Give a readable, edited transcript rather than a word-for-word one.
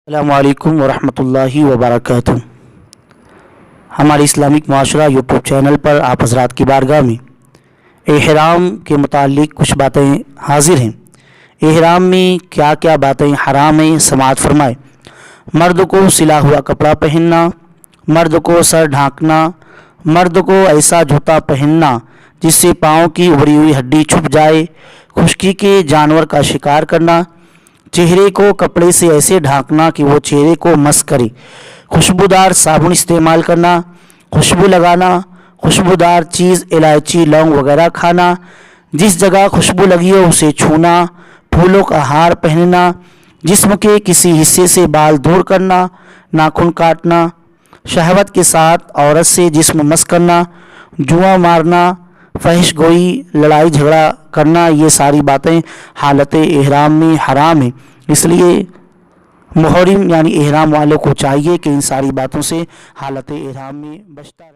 السلام علیکم ورحمۃ اللہ وبرکاتہ۔ ہمارے اسلامک معاشرہ یوٹیوب چینل پر آپ حضرات کی بارگاہ میں احرام کے متعلق کچھ باتیں حاضر ہیں۔ احرام میں کیا کیا باتیں حرام ہیں سماعت فرمائے۔ مرد کو سلا ہوا کپڑا پہننا، مرد کو سر ڈھانکنا، مرد کو ایسا جوتا پہننا جس سے پاؤں کی ابری ہوئی ہڈی چھپ جائے، خشکی کے جانور کا شکار کرنا، چہرے کو کپڑے سے ایسے ڈھانکنا کہ وہ چہرے کو مس کرے، خوشبودار صابن استعمال کرنا، خوشبو لگانا، خوشبودار چیز الائچی لونگ وغیرہ کھانا، جس جگہ خوشبو لگی ہو اسے چھونا، پھولوں کا ہار پہننا، جسم کے کسی حصے سے بال دور کرنا، ناخن کاٹنا، شہوت کے ساتھ عورت سے جسم مس کرنا، جوا مارنا، فحش گوئی، لڑائی جھگڑا کرنا، یہ ساری باتیں حالت احرام میں حرام ہیں۔ اس لیے محرم یعنی احرام والوں کو چاہیے کہ ان ساری باتوں سے حالت احرام میں بچتا رہے۔